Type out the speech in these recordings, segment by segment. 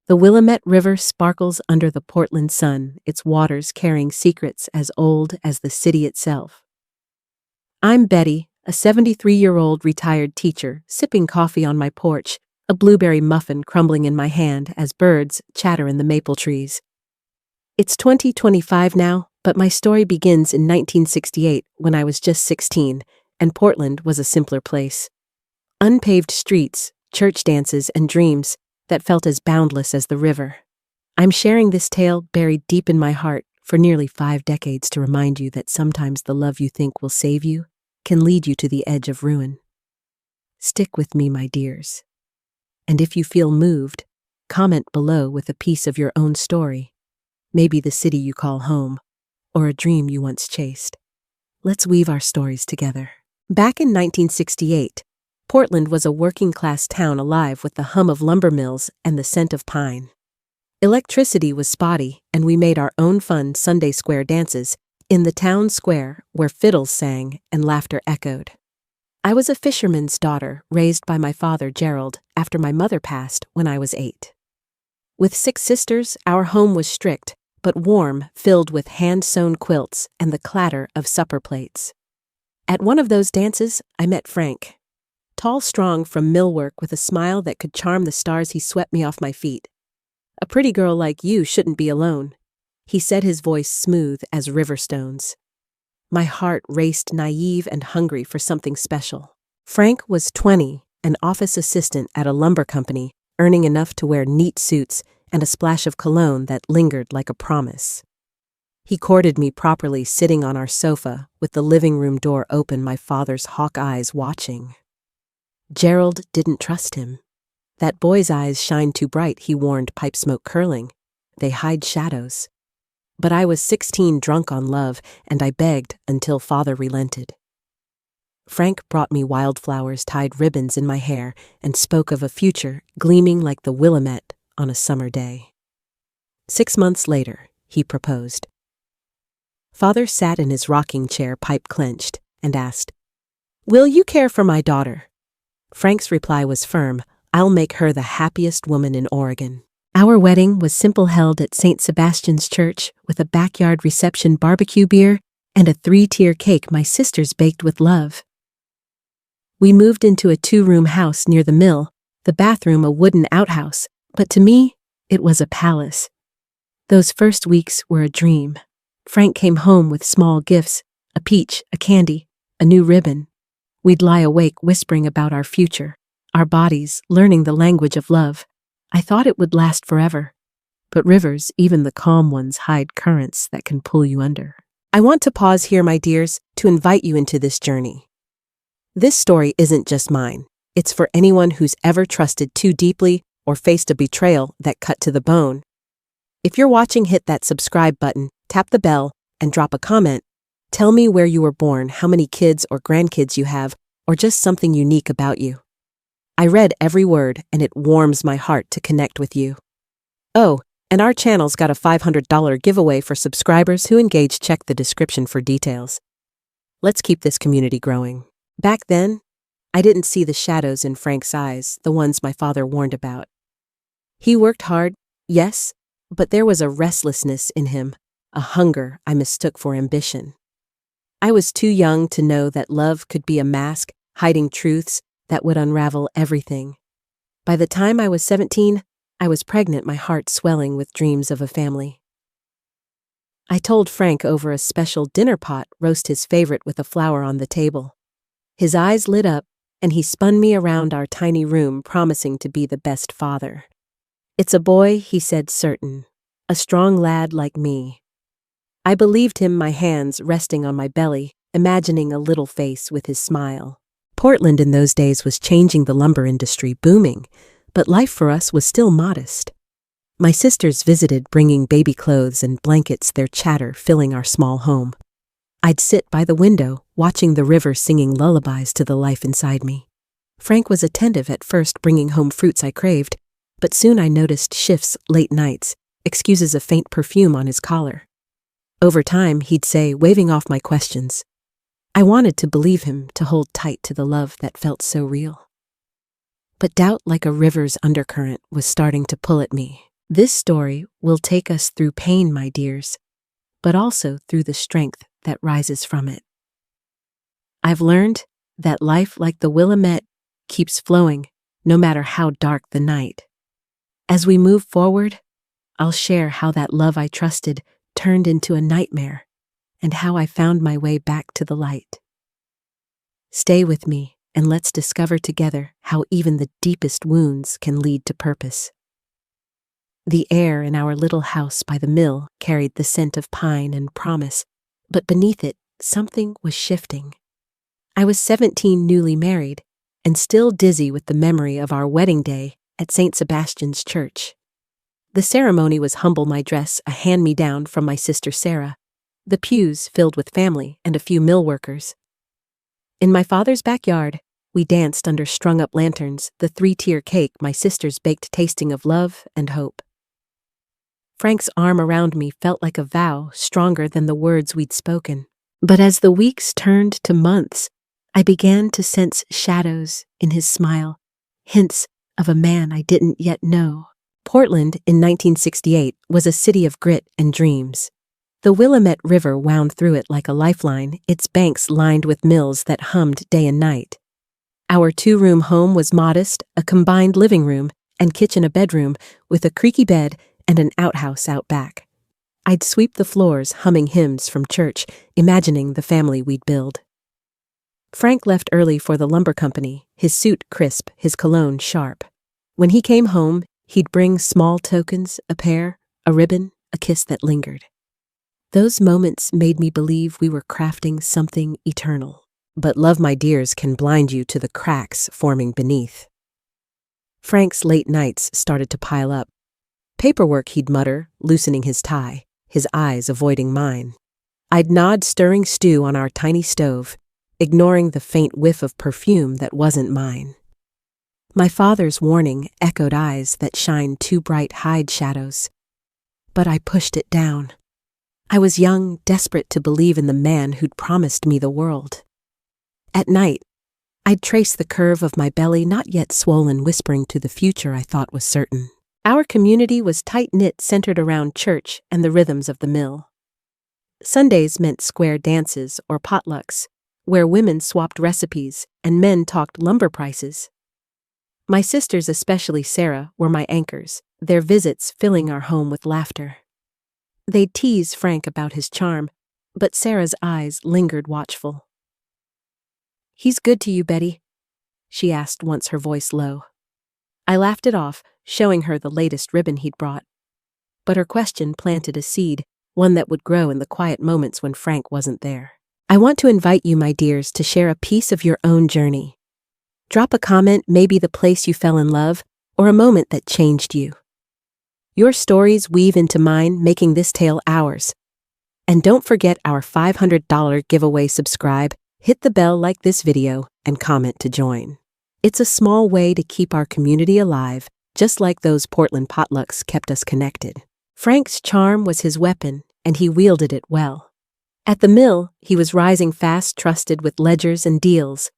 The Willamette River sparkles under the Portland sun, its waters carrying secrets as old as the city itself. I'm Betty, a 73-year-old retired teacher, sipping coffee on my porch, a blueberry muffin crumbling in my hand as birds chatter in the maple trees. It's 2025 now, but my story begins in 1968 when I was just 16, and Portland was a simpler place. Unpaved streets, church dances, and dreams that felt as boundless as the river. I'm sharing this tale buried deep in my heart for nearly 5 decades to remind you that sometimes the love you think will save you can lead you to the edge of ruin. Stick with me, my dears. And if you feel moved, comment below with a piece of your own story, maybe the city you call home, or a dream you once chased. Let's weave our stories together. Back in 1968, Portland was a working-class town alive with the hum of lumber mills and the scent of pine. Electricity was spotty, and we made our own fun Sunday square dances in the town square where fiddles sang and laughter echoed. I was a fisherman's daughter raised by my father Gerald after my mother passed when I was 8. With 6 sisters, our home was strict, but warm, filled with hand-sewn quilts and the clatter of supper plates. At one of those dances, I met Frank. Tall, strong from millwork with a smile that could charm the stars, he swept me off my feet. "A pretty girl like you shouldn't be alone," he said, his voice smooth as river stones. My heart raced, naive and hungry for something special. Frank was 20, an office assistant at a lumber company, earning enough to wear neat suits and a splash of cologne that lingered like a promise. He courted me properly, sitting on our sofa with the living room door open, my father's hawk eyes watching. Gerald didn't trust him. "That boy's eyes shine too bright," he warned, pipe smoke curling. "They hide shadows." But I was 16, drunk on love, and I begged until father relented. Frank brought me wildflowers, tied ribbons in my hair, and spoke of a future gleaming like the Willamette on a summer day. 6 months later, he proposed. Father sat in his rocking chair, pipe clenched, and asked, "Will you care for my daughter?" Frank's reply was firm, "I'll make her the happiest woman in Oregon." Our wedding was simple, held at St. Sebastian's Church with a backyard reception, barbecue beer, and a 3-tier cake my sisters baked with love. We moved into a 2-room house near the mill, the bathroom a wooden outhouse, but to me, it was a palace. Those first weeks were a dream. Frank came home with small gifts, a peach, a candy, a new ribbon. We'd lie awake whispering about our future, our bodies, learning the language of love. I thought it would last forever. But rivers, even the calm ones, hide currents that can pull you under. I want to pause here, my dears, to invite you into this journey. This story isn't just mine. It's for anyone who's ever trusted too deeply or faced a betrayal that cut to the bone. If you're watching, hit that subscribe button, tap the bell, and drop a comment. Tell me where you were born, how many kids or grandkids you have, or just something unique about you. I read every word, and it warms my heart to connect with you. Oh, and our channel's got a $500 giveaway for subscribers who engage. Check the description for details. Let's keep this community growing. Back then, I didn't see the shadows in Frank's eyes, the ones my father warned about. He worked hard, yes, but there was a restlessness in him, a hunger I mistook for ambition. I was too young to know that love could be a mask, hiding truths that would unravel everything. By the time I was 17, I was pregnant, my heart swelling with dreams of a family. I told Frank over a special dinner pot, roast his favorite with a flower on the table. His eyes lit up, and he spun me around our tiny room, promising to be the best father. "It's a boy," he said, certain, "a strong lad like me." I believed him, my hands resting on my belly, imagining a little face with his smile. Portland in those days was changing, the lumber industry booming, but life for us was still modest. My sisters visited, bringing baby clothes and blankets, their chatter filling our small home. I'd sit by the window, watching the river, singing lullabies to the life inside me. Frank was attentive at first, bringing home fruits I craved, but soon I noticed shifts, late nights, excuses, a faint perfume on his collar. Over time, he'd say, waving off my questions. I wanted to believe him, to hold tight to the love that felt so real. But doubt, like a river's undercurrent, was starting to pull at me. This story will take us through pain, my dears, but also through the strength that rises from it. I've learned that life, like the Willamette, keeps flowing, no matter how dark the night. As we move forward, I'll share how that love I trusted turned into a nightmare, and how I found my way back to the light. Stay with me, and let's discover together how even the deepest wounds can lead to purpose. The air in our little house by the mill carried the scent of pine and promise, but beneath it, something was shifting. I was 17, newly married, and still dizzy with the memory of our wedding day at St. Sebastian's Church. The ceremony was humble, my dress a hand-me-down from my sister Sarah, the pews filled with family and a few mill workers. In my father's backyard, we danced under strung-up lanterns, the 3-tier cake my sisters baked tasting of love and hope. Frank's arm around me felt like a vow stronger than the words we'd spoken. But as the weeks turned to months, I began to sense shadows in his smile, hints of a man I didn't yet know. Portland in 1968 was a city of grit and dreams. The Willamette River wound through it like a lifeline, its banks lined with mills that hummed day and night. Our 2-room home was modest, a combined living room and kitchen, a bedroom with a creaky bed and an outhouse out back. I'd sweep the floors humming hymns from church, imagining the family we'd build. Frank left early for the lumber company, his suit crisp, his cologne sharp. When he came home, he'd bring small tokens, a pear, a ribbon, a kiss that lingered. Those moments made me believe we were crafting something eternal. But love, my dears, can blind you to the cracks forming beneath. Frank's late nights started to pile up. Paperwork, he'd mutter, loosening his tie, his eyes avoiding mine. I'd nod, stirring stew on our tiny stove, ignoring the faint whiff of perfume that wasn't mine. My father's warning echoed, eyes that shine too bright hide shadows. But I pushed it down. I was young, desperate to believe in the man who'd promised me the world. At night, I'd trace the curve of my belly, not yet swollen, whispering to the future I thought was certain. Our community was tight-knit, centered around church and the rhythms of the mill. Sundays meant square dances or potlucks, where women swapped recipes and men talked lumber prices. My sisters, especially Sarah, were my anchors, their visits filling our home with laughter. They'd tease Frank about his charm, but Sarah's eyes lingered watchful. "He's good to you, Betty?" she asked once, her voice low. I laughed it off, showing her the latest ribbon he'd brought. But her question planted a seed, one that would grow in the quiet moments when Frank wasn't there. I want to invite you, my dears, to share a piece of your own journey. Drop a comment, maybe the place you fell in love, or a moment that changed you. Your stories weave into mine, making this tale ours. And don't forget our $500 giveaway. Subscribe, hit the bell, like this video, and comment to join. It's a small way to keep our community alive, just like those Portland potlucks kept us connected. Frank's charm was his weapon, and he wielded it well. At the mill, he was rising fast, trusted with ledgers and deals.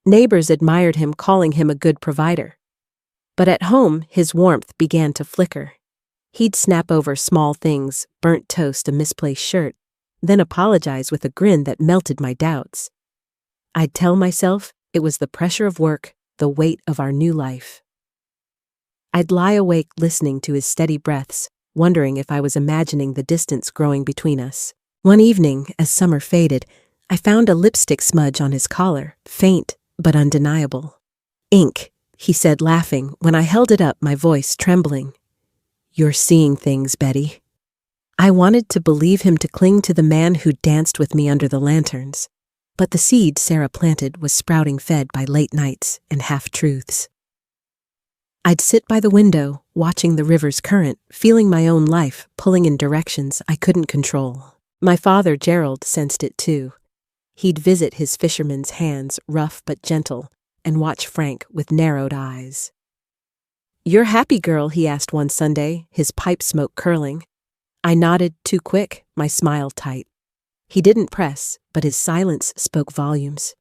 Neighbors admired him, calling him a good provider. But at home, his warmth began to flicker. He'd snap over small things, burnt toast, a misplaced shirt, then apologize with a grin that melted my doubts. I'd tell myself it was the pressure of work, the weight of our new life. I'd lie awake listening to his steady breaths, wondering if I was imagining the distance growing between us. One evening, as summer faded, I found a lipstick smudge on his collar, faint but undeniable. "Ink," he said, laughing, when I held it up, my voice trembling. "You're seeing things, Betty." I wanted to believe him, to cling to the man who danced with me under the lanterns. But the seed Sarah planted was sprouting, fed by late nights and half-truths. I'd sit by the window, watching the river's current, feeling my own life pulling in directions I couldn't control. My father, Gerald, sensed it too. He'd visit his fisherman's hands, rough but gentle, and watch Frank with narrowed eyes. "You're happy, girl?" he asked one Sunday, his pipe smoke curling. I nodded, too quick, my smile tight. He didn't press, but his silence spoke volumes.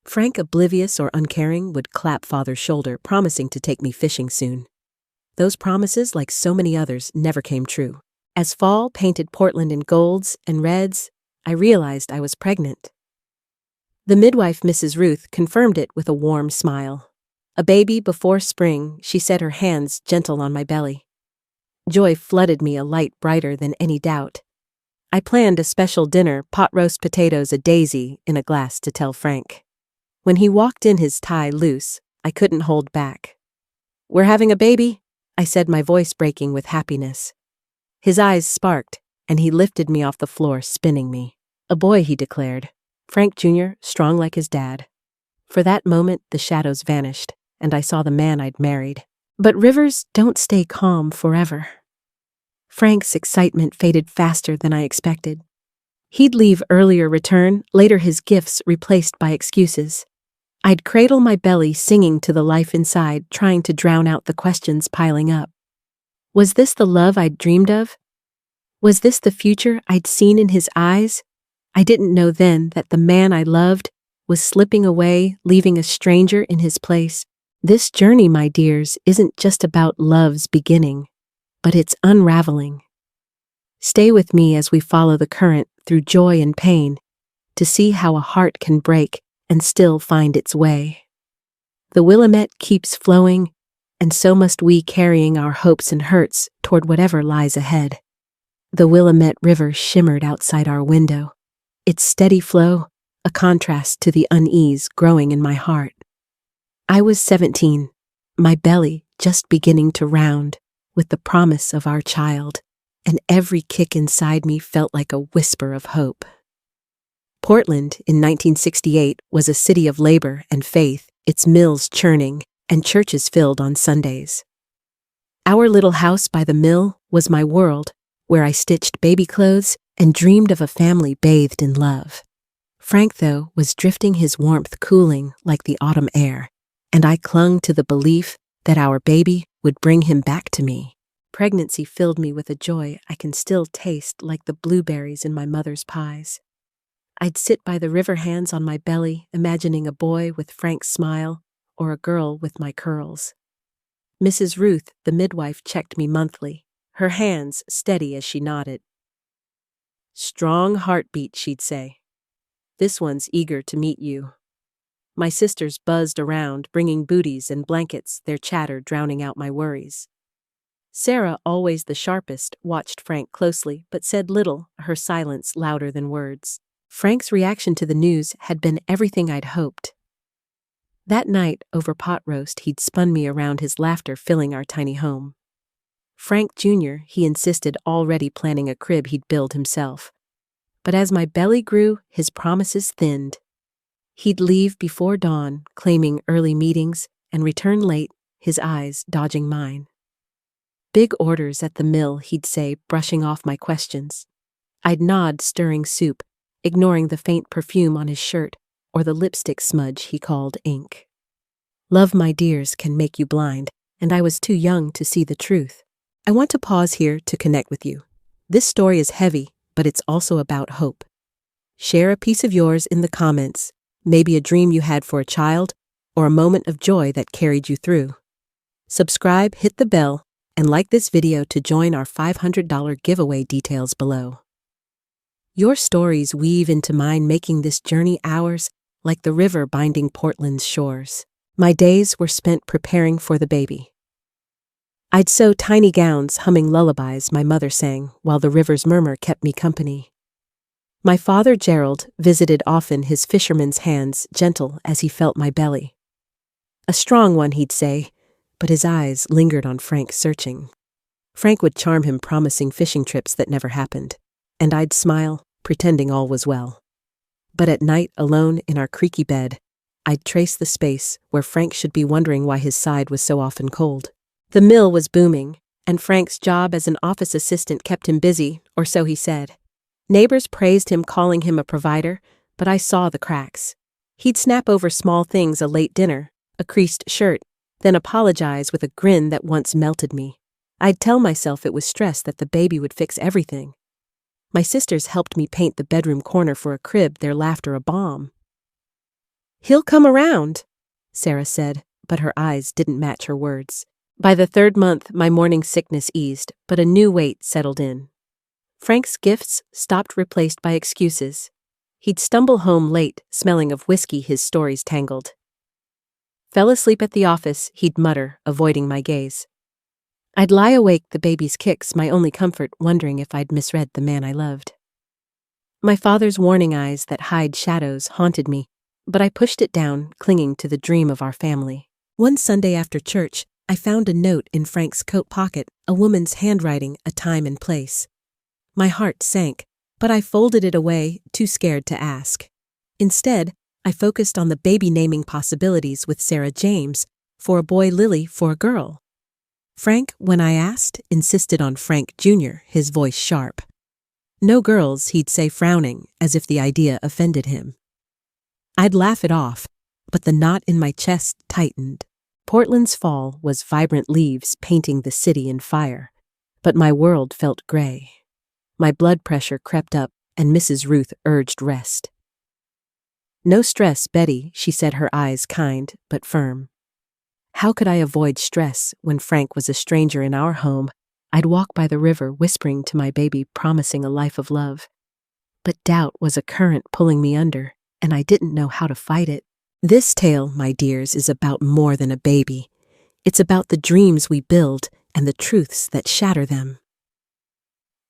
Frank, oblivious or uncaring, would clap father's shoulder, promising to take me fishing soon. Those promises, like so many others, never came true. As fall painted Portland in golds and reds, I realized I was pregnant. The midwife, Mrs. Ruth, confirmed it with a warm smile. A baby before spring, she said, her hands gentle on my belly. Joy flooded me, a light brighter than any doubt. I planned a special dinner, pot roast potatoes, a daisy in a glass to tell Frank. When he walked in, his tie loose, I couldn't hold back. "We're having a baby," I said, my voice breaking with happiness. His eyes sparked, and he lifted me off the floor, spinning me. "A boy," he declared. "Frank Jr., strong like his dad." For that moment, the shadows vanished, and I saw the man I'd married. But rivers don't stay calm forever. Frank's excitement faded faster than I expected. He'd leave earlier, return, later his gifts replaced by excuses. I'd cradle my belly, singing to the life inside, trying to drown out the questions piling up. Was this the love I'd dreamed of? Was this the future I'd seen in his eyes? I didn't know then that the man I loved was slipping away, leaving a stranger in his place. This journey, my dears, isn't just about love's beginning, but it's unraveling. Stay with me as we follow the current through joy and pain to see how a heart can break and still find its way. The Willamette keeps flowing, and so must we, carrying our hopes and hurts toward whatever lies ahead. The Willamette River shimmered outside our window, its steady flow a contrast to the unease growing in my heart. I was 17, my belly just beginning to round with the promise of our child, and every kick inside me felt like a whisper of hope. Portland, in 1968, was a city of labor and faith, its mills churning and churches filled on Sundays. Our little house by the mill was my world, where I stitched baby clothes and dreamed of a family bathed in love. Frank, though, was drifting, his warmth cooling like the autumn air, and I clung to the belief that our baby would bring him back to me. Pregnancy filled me with a joy I can still taste, like the blueberries in my mother's pies. I'd sit by the river, hands on my belly, imagining a boy with Frank's smile or a girl with my curls. Mrs. Ruth, the midwife, checked me monthly, her hands steady as she nodded. "Strong heartbeat," she'd say. "This one's eager to meet you." My sisters buzzed around, bringing booties and blankets, their chatter drowning out my worries. Sarah, always the sharpest, watched Frank closely but said little, her silence louder than words. Frank's reaction to the news had been everything I'd hoped. That night, over pot roast, he'd spun me around, his laughter filling our tiny home. Frank Jr., he insisted, already planning a crib he'd build himself. But as my belly grew, his promises thinned. He'd leave before dawn, claiming early meetings, and return late, his eyes dodging mine. "Big orders at the mill," he'd say, brushing off my questions. I'd nod, stirring soup, ignoring the faint perfume on his shirt or the lipstick smudge he called ink. Love, my dears, can make you blind, and I was too young to see the truth. I want to pause here to connect with you. This story is heavy, but it's also about hope. Share a piece of yours in the comments, maybe a dream you had for a child or a moment of joy that carried you through. Subscribe, hit the bell, and like this video to join our $500 giveaway, details below. Your stories weave into mine, making this journey ours, like the river binding Portland's shores. My days were spent preparing for the baby. I'd sew tiny gowns, humming lullabies my mother sang, while the river's murmur kept me company. My father, Gerald, visited often, his fisherman's hands gentle as he felt my belly. A strong one, he'd say, but his eyes lingered on Frank, searching. Frank would charm him, promising fishing trips that never happened, and I'd smile, pretending all was well. But at night, alone in our creaky bed, I'd trace the space where Frank should be, wondering why his side was so often cold. The mill was booming, and Frank's job as an office assistant kept him busy, or so he said. Neighbors praised him, calling him a provider, but I saw the cracks. He'd snap over small things, a late dinner, a creased shirt, then apologize with a grin that once melted me. I'd tell myself it was stress, that the baby would fix everything. My sisters helped me paint the bedroom corner for a crib, their laughter a balm. "He'll come around," Sarah said, but her eyes didn't match her words. By the third month, my morning sickness eased, but a new weight settled in. Frank's gifts stopped replaced by excuses. He'd stumble home late, smelling of whiskey his stories tangled. Fell asleep at the office, he'd mutter, avoiding my gaze. I'd lie awake, the baby's kicks my only comfort, wondering if I'd misread the man I loved. My father's warning eyes that hide shadows haunted me, but I pushed it down, clinging to the dream of our family. One Sunday after church, I found a note in Frank's coat pocket, a woman's handwriting, a time and place. My heart sank, but I folded it away, too scared to ask. Instead, I focused on the baby-naming possibilities with Sarah James, for a boy, Lily for a girl. Frank, when I asked, insisted on Frank Jr., his voice sharp. No girls, he'd say, frowning, as if the idea offended him. I'd laugh it off, but the knot in my chest tightened. Portland's fall was vibrant leaves painting the city in fire, but my world felt gray. My blood pressure crept up, and Mrs. Ruth urged rest. No stress, Betty, she said, her eyes kind but firm. How could I avoid stress when Frank was a stranger in our home? I'd walk by the river, whispering to my baby, promising a life of love. But doubt was a current pulling me under, and I didn't know how to fight it. This tale, my dears, is about more than a baby. It's about the dreams we build and the truths that shatter them.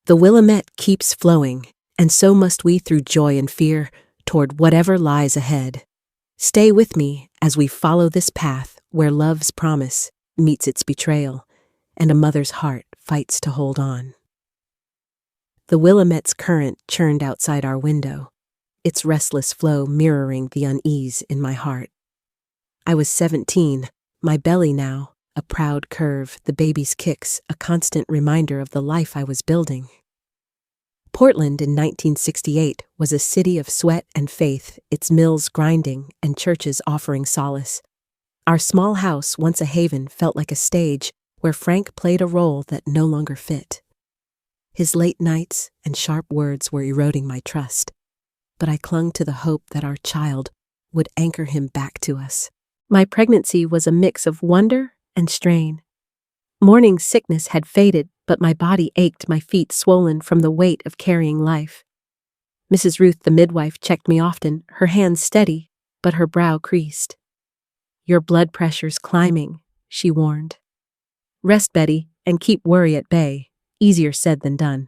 The Willamette keeps flowing, and so must we through joy and fear, toward whatever lies ahead. Stay with me as we follow this path where love's promise meets its betrayal, and a mother's heart fights to hold on. The Willamette's current churned outside our window, its restless flow mirroring the unease in my heart. I was 17, my belly now, a proud curve, the baby's kicks, a constant reminder of the life I was building. Portland in 1968 was a city of sweat and faith, its mills grinding and churches offering solace. Our small house, once a haven, felt like a stage where Frank played a role that no longer fit. His late nights and sharp words were eroding my trust, but I clung to the hope that our child would anchor him back to us. My pregnancy was a mix of wonder and strain. Morning sickness had faded, but my body ached, my feet swollen from the weight of carrying life. Mrs. Ruth, the midwife, checked me often, her hands steady, but her brow creased. "Your blood pressure's climbing," she warned. "Rest, Betty, and keep worry at bay." Easier said than done.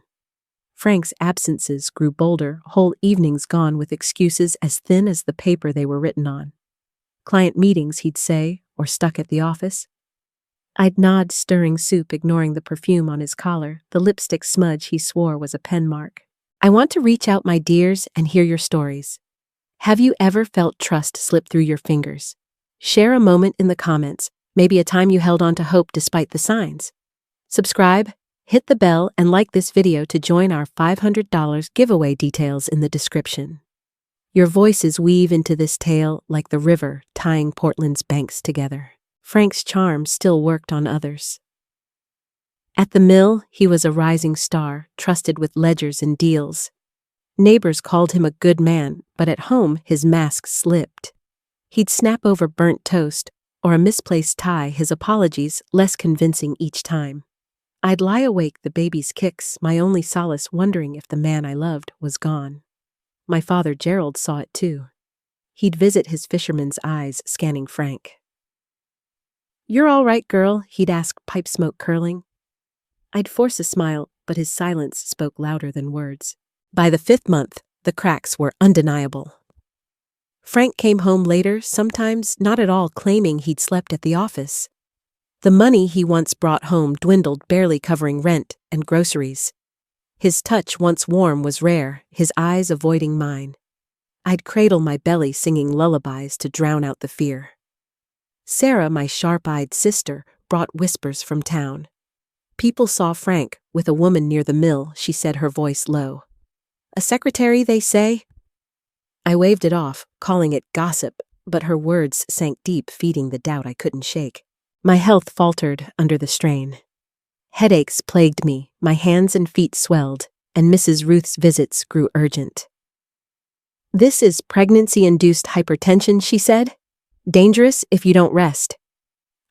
Frank's absences grew bolder, whole evenings gone with excuses as thin as the paper they were written on. Client meetings, he'd say, or stuck at the office. I'd nod, stirring soup, ignoring the perfume on his collar, the lipstick smudge he swore was a pen mark. I want to reach out, my dears, and hear your stories. Have you ever felt trust slip through your fingers? Share a moment in the comments, maybe a time you held on to hope despite the signs. Subscribe, hit the bell, and like this video to join our $500 giveaway, details in the description. Your voices weave into this tale like the river tying Portland's banks together. Frank's charm still worked on others. At the mill, he was a rising star, trusted with ledgers and deals. Neighbors called him a good man, but at home his mask slipped. He'd snap over burnt toast or a misplaced tie, his apologies less convincing each time. I'd lie awake, the baby's kicks, my only solace, wondering if the man I loved was gone. My father, Gerald, saw it too. He'd visit, his fisherman's eyes scanning Frank. "You're all right, girl," he'd ask, pipe smoke curling. I'd force a smile, but his silence spoke louder than words. By the 5th month, the cracks were undeniable. Frank came home later, sometimes not at all, claiming he'd slept at the office. The money he once brought home dwindled, barely covering rent and groceries. His touch, once warm, was rare, his eyes avoiding mine. I'd cradle my belly, singing lullabies to drown out the fear. Sarah, my sharp-eyed sister, brought whispers from town. People saw Frank with a woman near the mill, she said, her voice low. "A secretary, they say?" I waved it off, calling it gossip, but her words sank deep, feeding the doubt I couldn't shake. My health faltered under the strain. Headaches plagued me, my hands and feet swelled, and Mrs. Ruth's visits grew urgent. "This is pregnancy-induced hypertension," she said. "Dangerous if you don't rest."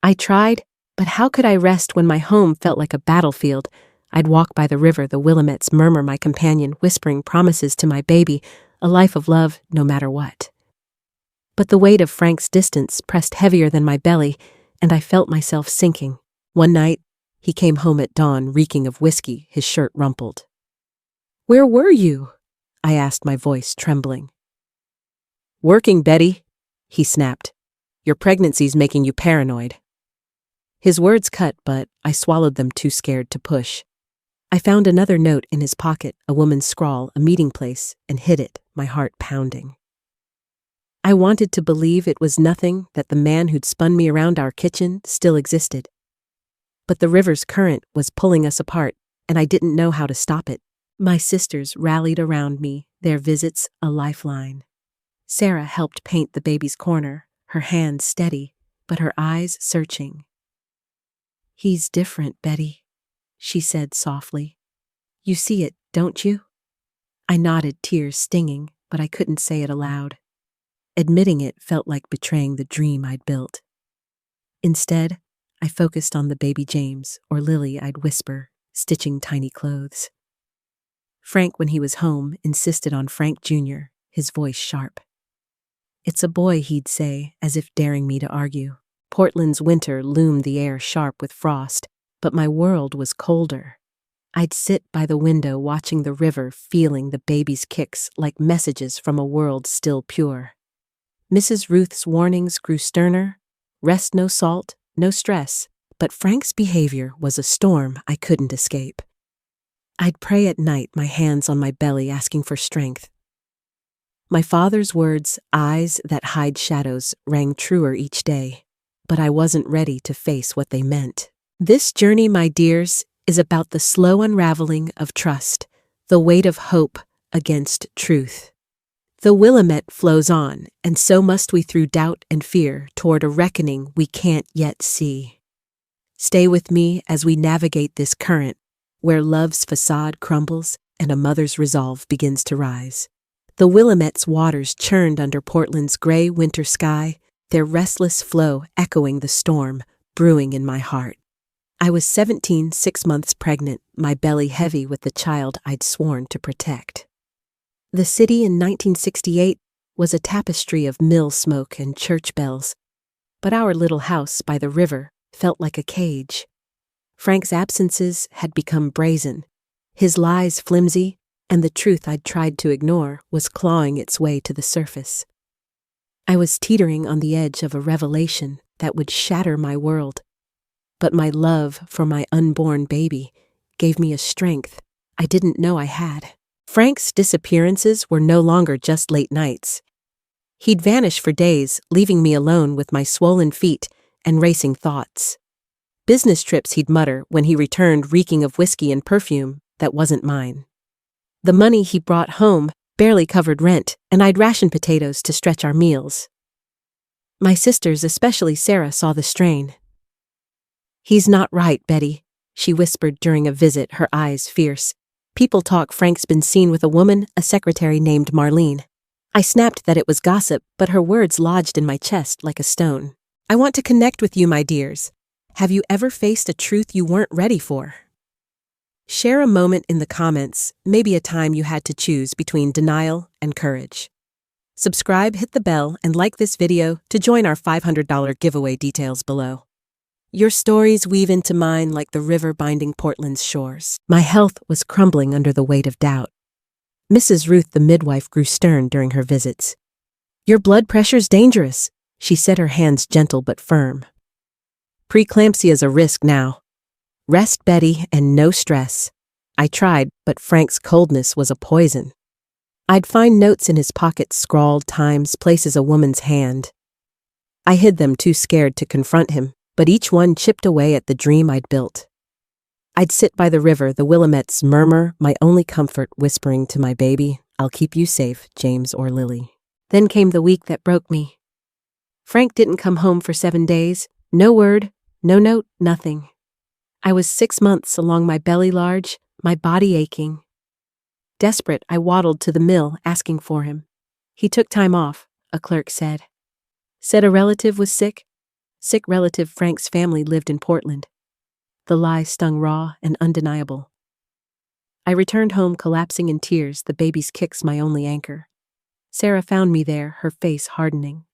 I tried, But how could I rest when my home felt like a battlefield? I'd walk by the river, the Willamettes murmur my companion, whispering promises to my baby, a life of love no matter what. But the weight of Frank's distance pressed heavier than my belly, and I felt myself sinking. One night, he came home at dawn, reeking of whiskey, his shirt rumpled. "Where were you?" I asked, my voice trembling. "Working, Betty," he snapped. "Your pregnancy's making you paranoid." His words cut, but I swallowed them, too scared to push. I found another note in his pocket, a woman's scrawl, a meeting place, and hid it, my heart pounding. I wanted to believe it was nothing, that the man who'd spun me around our kitchen still existed. But the river's current was pulling us apart, and I didn't know how to stop it. My sisters rallied around me, their visits a lifeline. Sarah helped paint the baby's corner, her hands steady, but her eyes searching. "He's different, Betty," she said softly. "You see it, don't you?" I nodded, tears stinging, but I couldn't say it aloud. Admitting it felt like betraying the dream I'd built. Instead, I focused on the baby James, or Lily, I'd whisper, stitching tiny clothes. Frank, when he was home, insisted on Frank Jr., his voice sharp. "It's a boy," he'd say, as if daring me to argue. Portland's winter loomed, the air sharp with frost, but my world was colder. I'd sit by the window watching the river, feeling the baby's kicks like messages from a world still pure. Mrs. Ruth's warnings grew sterner: rest, no salt, no stress, but Frank's behavior was a storm I couldn't escape. I'd pray at night, my hands on my belly, asking for strength. My father's words, eyes that hide shadows, rang truer each day, but I wasn't ready to face what they meant. This journey, my dears, is about the slow unraveling of trust, the weight of hope against truth. The Willamette flows on, and so must we, through doubt and fear, toward a reckoning we can't yet see. Stay with me as we navigate this current, where love's facade crumbles and a mother's resolve begins to rise. The Willamette's waters churned under Portland's gray winter sky, their restless flow echoing the storm brewing in my heart. I was 17, 6 months pregnant, my belly heavy with the child I'd sworn to protect. The city in 1968 was a tapestry of mill smoke and church bells, but our little house by the river felt like a cage. Frank's absences had become brazen, his lies flimsy, and the truth I'd tried to ignore was clawing its way to the surface. I was teetering on the edge of a revelation that would shatter my world, but my love for my unborn baby gave me a strength I didn't know I had. Frank's disappearances were no longer just late nights. He'd vanish for days, leaving me alone with my swollen feet and racing thoughts. Business trips, he'd mutter when he returned, reeking of whiskey and perfume that wasn't mine. The money he brought home barely covered rent, and I'd ration potatoes to stretch our meals. My sisters, especially Sarah, saw the strain. "He's not right, Betty," she whispered during a visit, her eyes fierce. "People talk Frank's been seen with a woman, a secretary named Marlene." I snapped that it was gossip, but her words lodged in my chest like a stone. "I want to connect with you, my dears. Have you ever faced a truth you weren't ready for? Share a moment in the comments, maybe a time you had to choose between denial and courage. Subscribe, hit the bell, and like this video to join our $500 giveaway, details below. Your stories weave into mine like the river binding Portland's shores. My health was crumbling under the weight of doubt. Mrs. Ruth, the midwife, grew stern during her visits. "Your blood pressure's dangerous," she said, her hands gentle but firm. "Preeclampsia's a risk now. Rest, Betty, and no stress." I tried, but Frank's coldness was a poison. I'd find notes in his pockets, scrawled times, places, a woman's hand. I hid them, too scared to confront him, but each one chipped away at the dream I'd built. I'd sit by the river, the Willamettes murmur, my only comfort, whispering to my baby, "I'll keep you safe, James or Lily." Then came the week that broke me. Frank didn't come home for 7 days. No word, no note, nothing. I was 6 months along, my belly large, my body aching. Desperate, I waddled to the mill, asking for him. He took time off, a clerk said. Said a relative was sick. Sick relative Frank's family lived in Portland. The lie stung raw and undeniable. I returned home collapsing in tears, the baby's kicks my only anchor. Sarah found me there, her face hardening.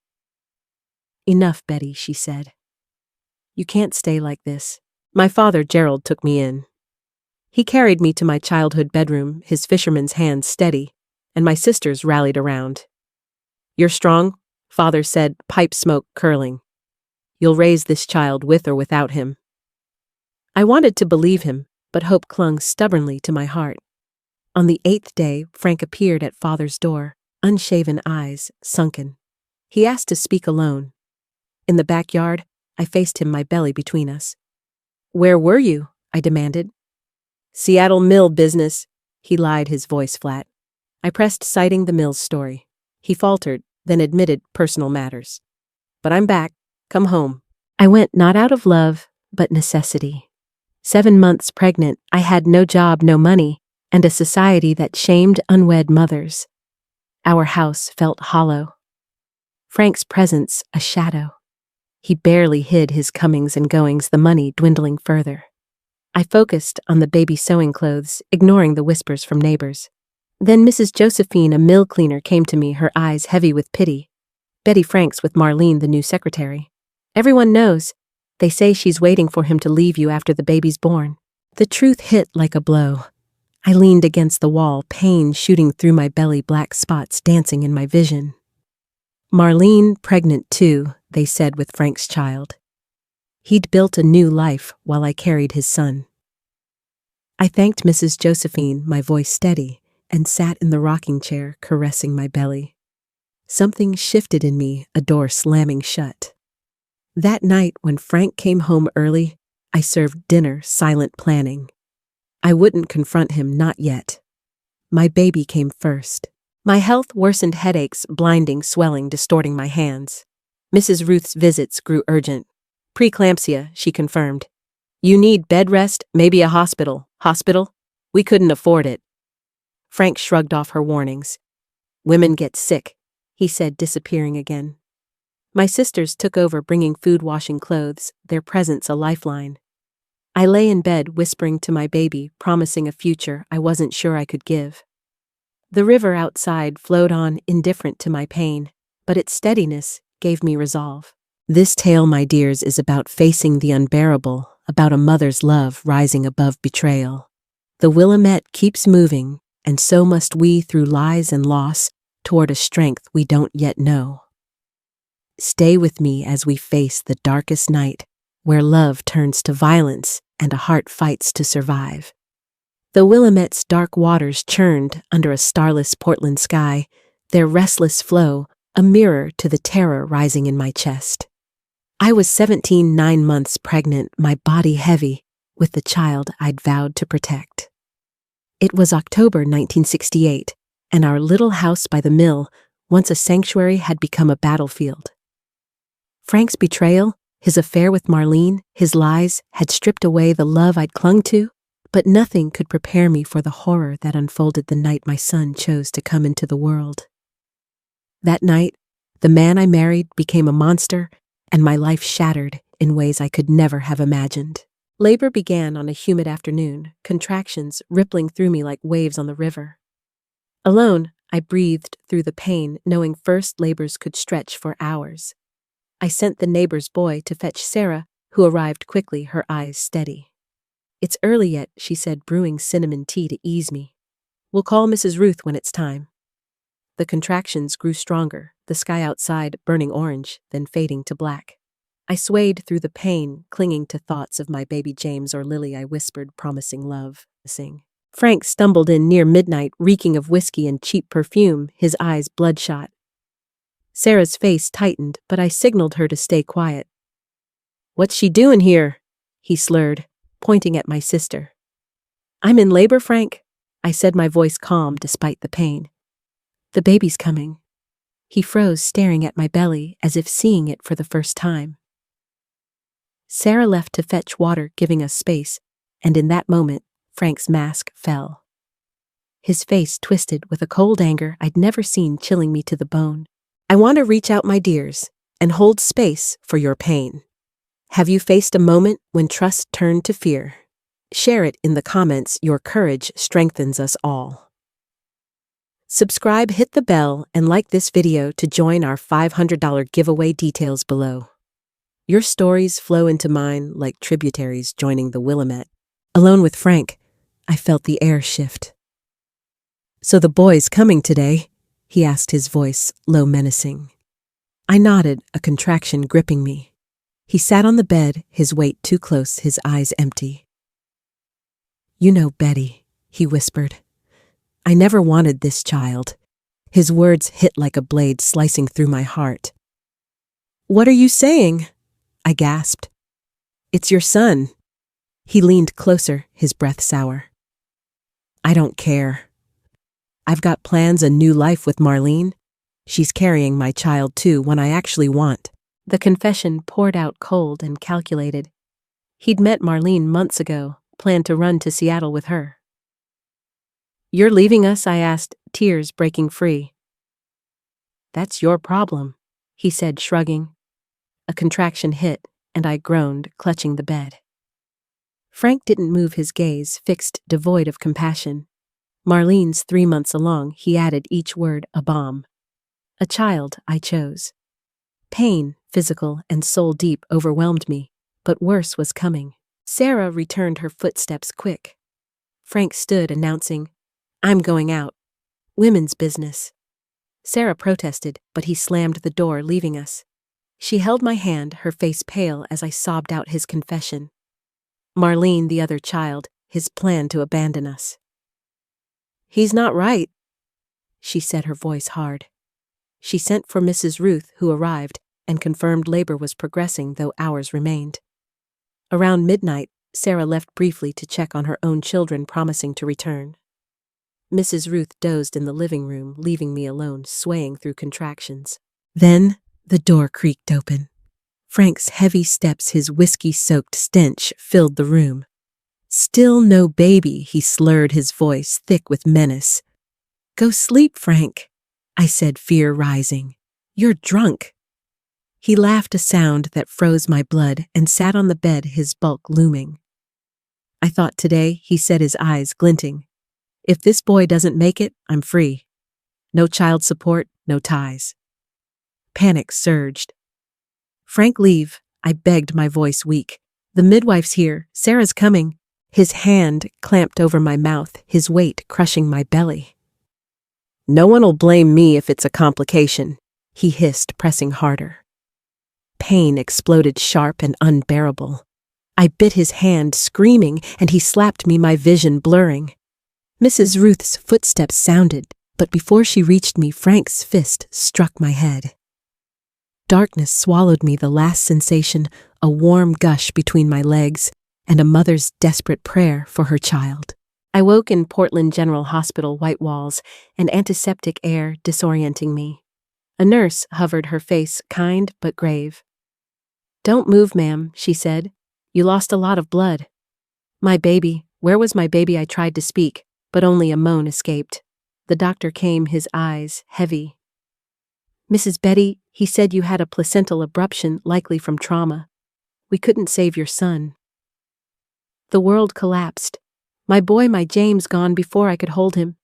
"Enough, Betty," she said. "You can't stay like this." My father, Gerald, took me in. He carried me to my childhood bedroom, his fisherman's hands steady, and my sisters rallied around. "You're strong," father said, pipe smoke curling. "You'll raise this child with or without him." I wanted to believe him, but hope clung stubbornly to my heart. On the 8th day, Frank appeared at father's door, unshaven eyes sunken. He asked to speak alone. In the backyard, I faced him, my belly between us. "Where were you?" I demanded. "Seattle mill business," he lied, his voice flat. I pressed, citing the mill's story. He faltered, then admitted personal matters. "But I'm back. Come home." I went not out of love, but necessity. 7 months pregnant, I had no job, no money, and a society that shamed unwed mothers. Our house felt hollow. Frank's presence a shadow. He barely hid his comings and goings, the money dwindling further. I focused on the baby sewing clothes, ignoring the whispers from neighbors. Then Mrs. Josephine, a mill cleaner, came to me, her eyes heavy with pity. "Betty Frank's with Marlene, the new secretary. Everyone knows. They say she's waiting for him to leave you after the baby's born." The truth hit like a blow. I leaned against the wall, pain shooting through my belly, black spots dancing in my vision. Marlene pregnant too, they said, with Frank's child. He'd built a new life while I carried his son. I thanked Mrs. Josephine, my voice steady, and sat in the rocking chair, caressing my belly. Something shifted in me, a door slamming shut. That night, when Frank came home early, I served dinner, silent planning. I wouldn't confront him, not yet. My baby came first. My health worsened, headaches, blinding, swelling, distorting my hands. Mrs. Ruth's visits grew urgent. "Preeclampsia," she confirmed. "You need bed rest, maybe a hospital." "Hospital? We couldn't afford it." Frank shrugged off her warnings. "Women get sick," he said, disappearing again. My sisters took over, bringing food, washing clothes, their presence a lifeline. I lay in bed, whispering to my baby, promising a future I wasn't sure I could give. The river outside flowed on, indifferent to my pain, but its steadiness gave me resolve. This tale, my dears, is about facing the unbearable, about a mother's love rising above betrayal. The Willamette keeps moving, and so must we, through lies and loss, toward a strength we don't yet know. Stay with me as we face the darkest night, where love turns to violence and a heart fights to survive. The Willamette's dark waters churned under a starless Portland sky, their restless flow a mirror to the terror rising in my chest. I was 17, 9 months pregnant, my body heavy with the child I'd vowed to protect. It was October 1968, and our little house by the mill, once a sanctuary, had become a battlefield. Frank's betrayal, his affair with Marlene, his lies, had stripped away the love I'd clung to, but nothing could prepare me for the horror that unfolded the night my son chose to come into the world. That night, the man I married became a monster, and my life shattered in ways I could never have imagined. Labor began on a humid afternoon, contractions rippling through me like waves on the river. Alone, I breathed through the pain, knowing first labors could stretch for hours. I sent the neighbor's boy to fetch Sarah, who arrived quickly, her eyes steady. "It's early yet," she said, brewing cinnamon tea to ease me. "We'll call Mrs. Ruth when it's time." The contractions grew stronger, the sky outside burning orange, then fading to black. I swayed through the pain, clinging to thoughts of my baby James or Lily. I whispered, promising love. Frank stumbled in near midnight, reeking of whiskey and cheap perfume, his eyes bloodshot. Sarah's face tightened, but I signaled her to stay quiet. "What's she doing here?" he slurred, pointing at my sister. "I'm in labor, Frank," I said, my voice calm despite the pain. "The baby's coming." He froze, staring at my belly as if seeing it for the first time. Sarah left to fetch water, giving us space, and in that moment, Frank's mask fell. His face twisted with a cold anger I'd never seen, chilling me to the bone. "I want to reach out, my dears, and hold space for your pain." Have you faced a moment when trust turned to fear? Share it in the comments. Your courage strengthens us all. Subscribe, hit the bell, and like this video to join our $500 giveaway. Details below. Your stories flow into mine like tributaries joining the Willamette. Alone with Frank, I felt the air shift. "So the boy's coming today?" he asked, his voice low, menacing. I nodded, a contraction gripping me. He sat on the bed, his weight too close, his eyes empty. "You know, Betty," he whispered, "I never wanted this child." His words hit like a blade, slicing through my heart. "What are you saying?" I gasped. "It's your son." He leaned closer, his breath sour. "I don't care. I've got plans, a new life with Marlene. She's carrying my child too, one I actually want." The confession poured out cold and calculated. He'd met Marlene months ago, planned to run to Seattle with her. "You're leaving us?" I asked, tears breaking free. "That's your problem," he said, shrugging. A contraction hit, and I groaned, clutching the bed. Frank didn't move, his gaze fixed, devoid of compassion. "Marlene's 3 months along," he added, each word a bomb. A child I chose. Pain, physical and soul deep, overwhelmed me, but worse was coming. Sarah returned, her footsteps quick. Frank stood, announcing, "I'm going out. Women's business." Sarah protested, but he slammed the door, leaving us. She held my hand, her face pale as I sobbed out his confession. Marlene, the other child, his plan to abandon us. "He's not right," she said, her voice hard. She sent for Mrs. Ruth, who arrived, and confirmed labor was progressing, though hours remained. Around midnight, Sarah left briefly to check on her own children, promising to return. Mrs. Ruth dozed in the living room, leaving me alone, swaying through contractions. Then the door creaked open. Frank's heavy steps, his whiskey-soaked stench, filled the room. "Still no baby," he slurred, his voice thick with menace. "Go sleep, Frank," I said, fear rising. "You're drunk." He laughed, a sound that froze my blood, and sat on the bed, his bulk looming. "I thought today," he said, his eyes glinting. "If this boy doesn't make it, I'm free. No child support, no ties." Panic surged. "Frank, leave," I begged, my voice weak. "The midwife's here. Sarah's coming." His hand clamped over my mouth, his weight crushing my belly. "No one'll blame me if it's a complication," he hissed, pressing harder. Pain exploded, sharp and unbearable. I bit his hand, screaming, and he slapped me, my vision blurring. Mrs. Ruth's footsteps sounded, but before she reached me, Frank's fist struck my head. Darkness swallowed me, the last sensation, a warm gush between my legs, and a mother's desperate prayer for her child. I woke in Portland General Hospital, white walls and antiseptic air disorienting me. A nurse hovered, her face kind but grave. "Don't move, ma'am," she said. "You lost a lot of blood." "My baby, where was my baby?" I tried to speak, but only a moan escaped. The doctor came, his eyes heavy. "Mrs. Betty, he said you had a placental abruption, likely from trauma. We couldn't save your son." The world collapsed. My boy, my James, gone before I could hold him.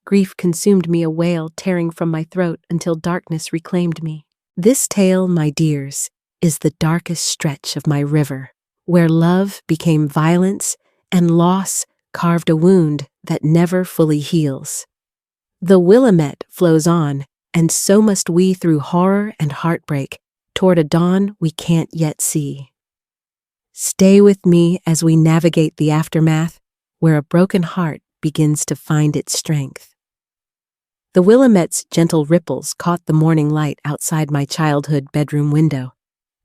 Grief consumed me, a wail tearing from my throat until darkness reclaimed me. This tale, my dears, is the darkest stretch of my river, where love became violence and loss carved a wound that never fully heals. The Willamette flows on, and so must we, through horror and heartbreak, toward a dawn we can't yet see. Stay with me as we navigate the aftermath, where a broken heart begins to find its strength. The Willamette's gentle ripples caught the morning light outside my childhood bedroom window,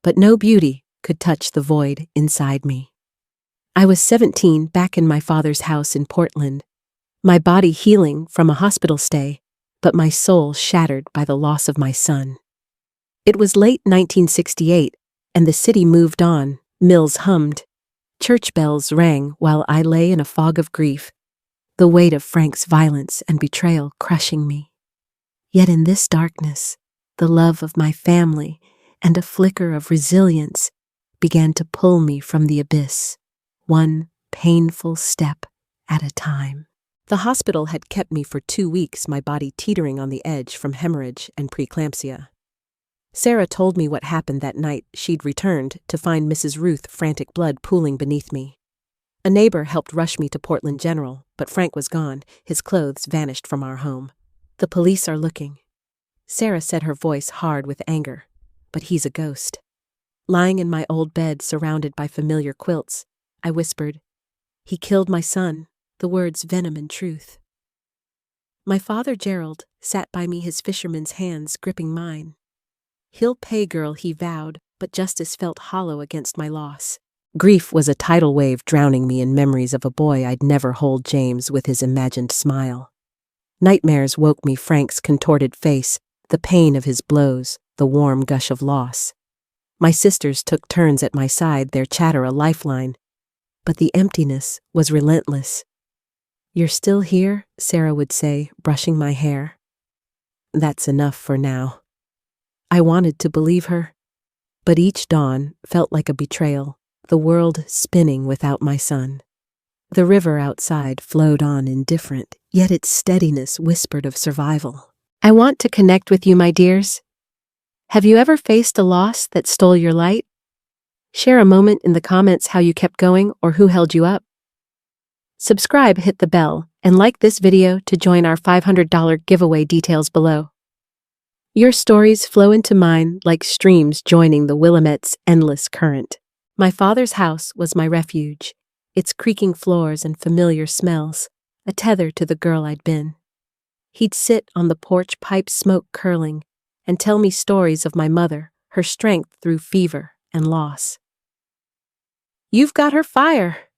but no beauty could touch the void inside me. I was 17, back in my father's house in Portland, my body healing from a hospital stay, but my soul shattered by the loss of my son. It was late 1968, and the city moved on, mills hummed, church bells rang while I lay in a fog of grief, the weight of Frank's violence and betrayal crushing me. Yet in this darkness, the love of my family and a flicker of resilience began to pull me from the abyss, one painful step at a time. The hospital had kept me for 2 weeks, my body teetering on the edge from hemorrhage and preeclampsia. Sarah told me what happened that night. She'd returned to find Mrs. Ruth, frantic blood pooling beneath me. A neighbor helped rush me to Portland General, but Frank was gone. His clothes vanished from our home. The police are looking. Sarah said, her voice hard with anger. But he's a ghost. Lying in my old bed surrounded by familiar quilts, I whispered, "He killed my son," the words venom and truth. My father, Gerald, sat by me, his fisherman's hands gripping mine. "He'll pay, girl," he vowed, but justice felt hollow against my loss. Grief was a tidal wave drowning me in memories of a boy I'd never hold, James, with his imagined smile. Nightmares woke me, Frank's contorted face, the pain of his blows, the warm gush of loss. My sisters took turns at my side, their chatter a lifeline. But the emptiness was relentless. "You're still here," Sarah would say, brushing my hair. "That's enough for now." I wanted to believe her. But each dawn felt like a betrayal, the world spinning without my son. The river outside flowed on indifferent, yet its steadiness whispered of survival. I want to connect with you, my dears. Have you ever faced a loss that stole your light? Share a moment in the comments how you kept going or who held you up. Subscribe, hit the bell, and like this video to join our $500 giveaway. Details below. Your stories flow into mine like streams joining the Willamette's endless current. My father's house was my refuge, its creaking floors and familiar smells, a tether to the girl I'd been. He'd sit on the porch, pipe smoke curling, and tell me stories of my mother, her strength through fever and loss. "You've got her fire,"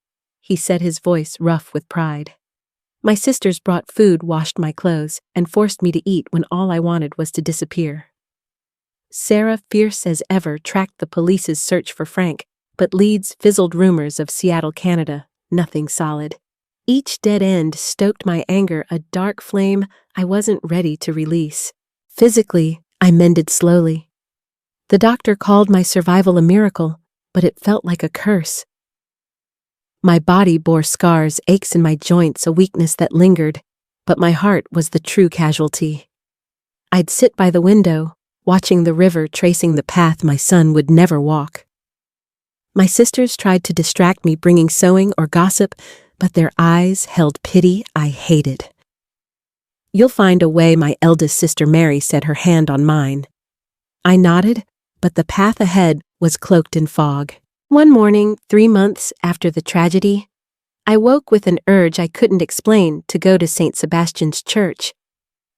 he said, his voice rough with pride. My sisters brought food, washed my clothes, and forced me to eat when all I wanted was to disappear. Sarah, fierce as ever, tracked the police's search for Frank, but leads fizzled rumors of Seattle, Canada, nothing solid. Each dead end stoked my anger, a dark flame I wasn't ready to release. Physically, I mended slowly. The doctor called my survival a miracle, but it felt like a curse. My body bore scars, aches in my joints, a weakness that lingered, but my heart was the true casualty. I'd sit by the window, watching the river tracing the path my son would never walk. My sisters tried to distract me, bringing sewing or gossip, but their eyes held pity I hated. "You'll find a way," my eldest sister Mary said, her hand on mine. I nodded, but the path ahead was cloaked in fog. One morning, 3 months after the tragedy, I woke with an urge I couldn't explain to go to St. Sebastian's Church.